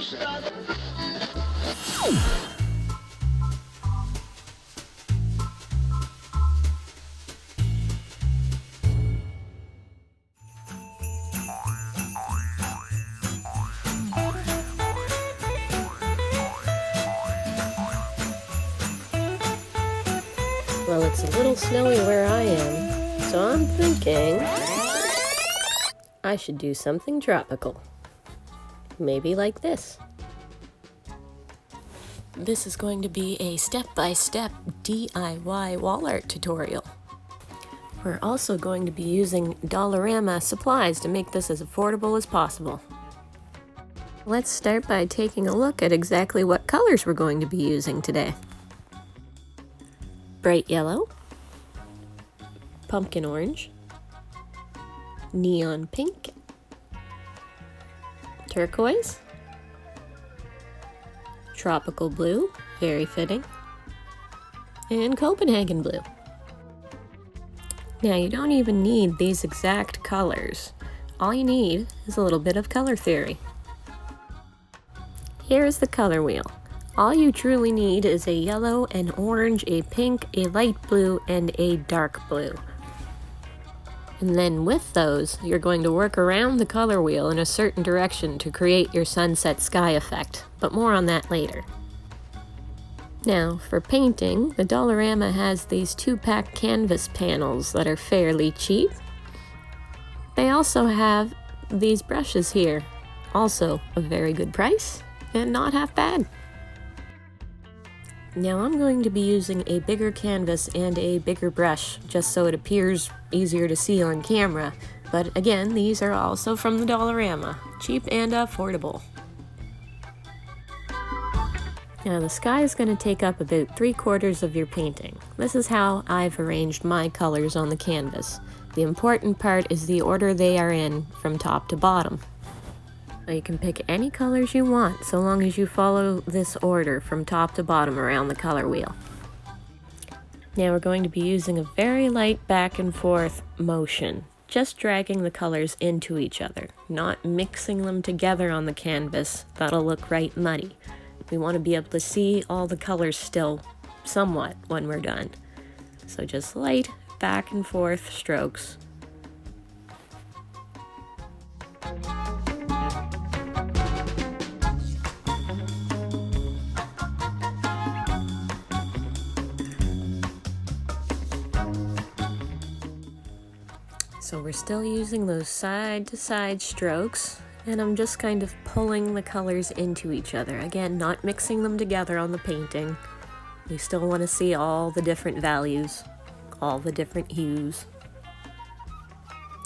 Well, it's a little snowy where I am, so I'm thinking I should do something tropical. Maybe like this. This is going to be a step-by-step DIY wall art tutorial. We're also going to be using Dollarama supplies to make this as affordable as possible. Let's start by taking a look at exactly what colors we're going to be using today. Bright yellow, pumpkin orange, neon pink, turquoise, tropical blue, very fitting, and Copenhagen blue. Now you don't even need these exact colors. All you need is a little bit of color theory. Here's the color wheel. All you truly need is a yellow, an orange, a pink, a light blue, and a dark blue. And then with those, you're going to work around the color wheel in a certain direction to create your sunset sky effect, but more on that later. Now, for painting, the Dollarama has these 2-pack canvas panels that are fairly cheap. They also have these brushes here, also a very good price, and not half bad. Now I'm going to be using a bigger canvas and a bigger brush just so it appears easier to see on camera, but again, these are also from the Dollarama, cheap and affordable. Now the sky is going to take up about 3/4 of your painting. This is how I've arranged my colors on the canvas. The important part is the order they are in from top to bottom. Now you can pick any colors you want so long as you follow this order from top to bottom around the color wheel. Now we're going to be using a very light back and forth motion, just dragging the colors into each other, not mixing them together on the canvas. That'll look right muddy. We want to be able to see all the colors still somewhat when we're done. So just light back and forth strokes. So we're still using those side-to-side strokes, and I'm just kind of pulling the colors into each other. Again, not mixing them together on the painting. We still want to see all the different values, all the different hues.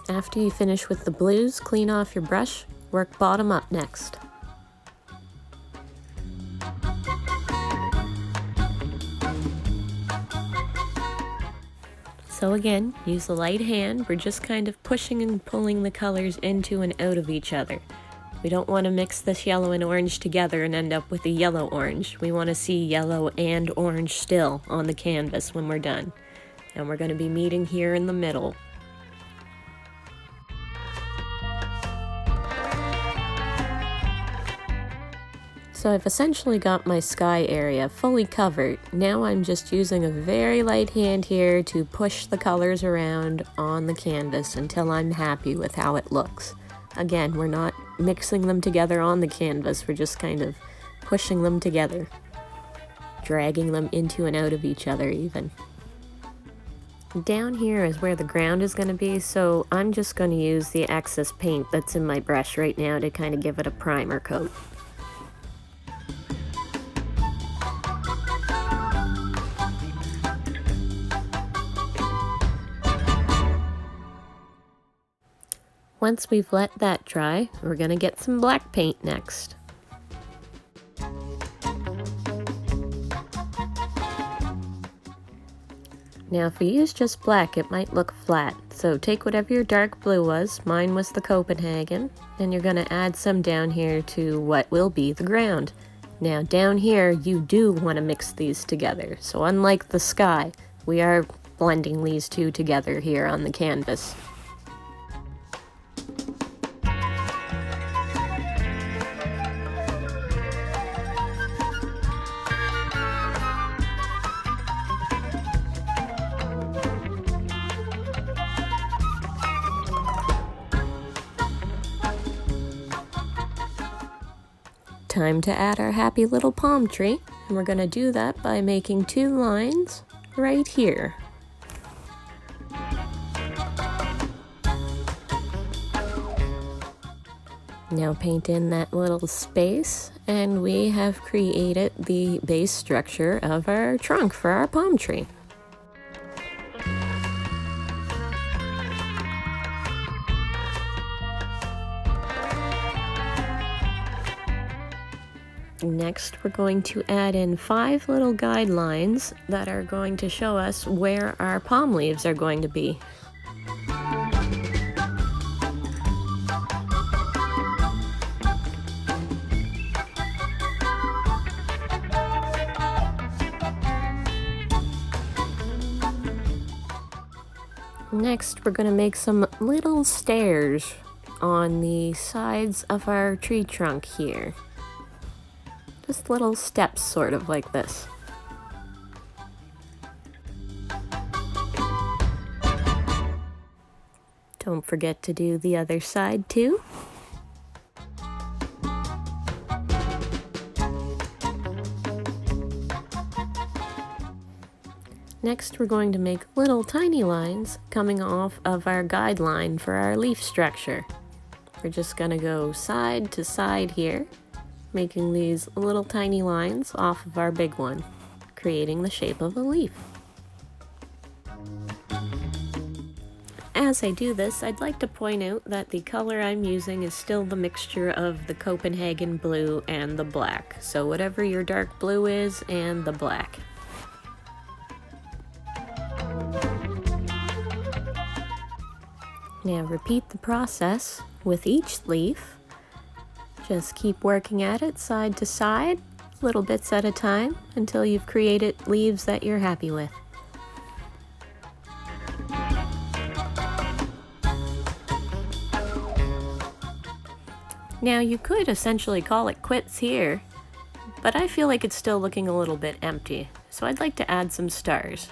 After you finish with the blues, clean off your brush, work bottom up next. So again, use the light hand. We're just kind of pushing and pulling the colors into and out of each other. We don't want to mix this yellow and orange together and end up with a yellow-orange. We want to see yellow and orange still on the canvas when we're done. And we're going to be meeting here in the middle. So I've essentially got my sky area fully covered. Now I'm just using a very light hand here to push the colors around on the canvas until I'm happy with how it looks. Again, we're not mixing them together on the canvas, we're just kind of pushing them together, dragging them into and out of each other even. Down here is where the ground is going to be, so I'm just going to use the excess paint that's in my brush right now to kind of give it a primer coat. Once we've let that dry, we're going to get some black paint next. Now if we use just black, it might look flat. So take whatever your dark blue was, mine was the Copenhagen, and you're going to add some down here to what will be the ground. Now down here, you do want to mix these together. So unlike the sky, we are blending these two together here on the canvas. Time to add our happy little palm tree, and we're going to do that by making 2 lines right here. Now paint in that little space, and we have created the base structure of our trunk for our palm tree. Next, we're going to add in 5 little guidelines that are going to show us where our palm leaves are going to be. Next, we're going to make some little stairs on the sides of our tree trunk here. Just little steps, sort of like this. Don't forget to do the other side too. Next, we're going to make little tiny lines coming off of our guideline for our leaf structure. We're just going to go side to side here, making these little tiny lines off of our big one, creating the shape of a leaf. As I do this, I'd like to point out that the color I'm using is still the mixture of the Copenhagen blue and the black. So whatever your dark blue is and the black. Now repeat the process with each leaf. Just keep working at it side to side, little bits at a time, until you've created leaves that you're happy with. Now you could essentially call it quits here, but I feel like it's still looking a little bit empty, so I'd like to add some stars.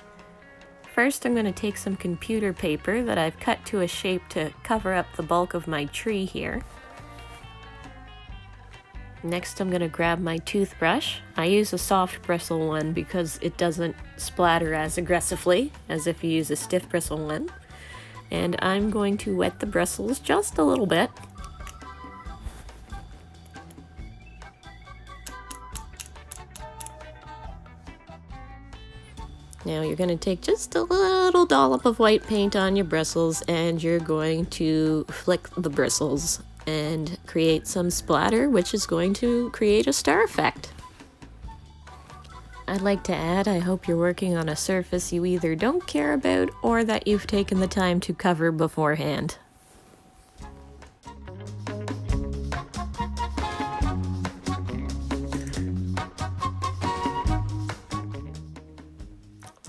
First, I'm going to take some computer paper that I've cut to a shape to cover up the bulk of my tree here. Next, I'm going to grab my toothbrush. I use a soft bristle one because it doesn't splatter as aggressively as if you use a stiff bristle one. And I'm going to wet the bristles just a little bit. Now you're going to take just a little dollop of white paint on your bristles, and you're going to flick the bristles and create some splatter, which is going to create a star effect. I'd like to add, I hope you're working on a surface you either don't care about or that you've taken the time to cover beforehand.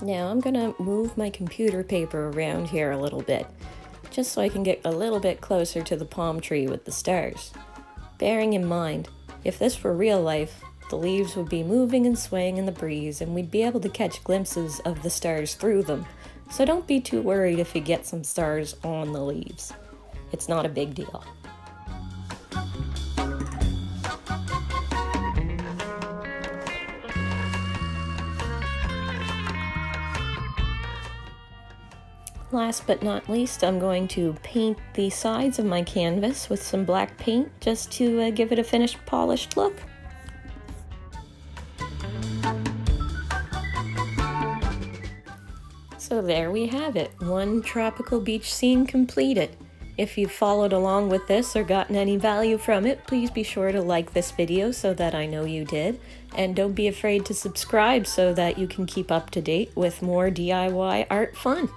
Now I'm gonna move my computer paper around here a little bit, just so I can get a little bit closer to the palm tree with the stars. Bearing in mind, if this were real life, the leaves would be moving and swaying in the breeze, and we'd be able to catch glimpses of the stars through them. So don't be too worried if you get some stars on the leaves. It's not a big deal. Last but not least, I'm going to paint the sides of my canvas with some black paint just to give it a finished, polished look. So there we have it, one tropical beach scene completed. If you've followed along with this or gotten any value from it, please be sure to like this video so that I know you did. And don't be afraid to subscribe so that you can keep up to date with more DIY art fun.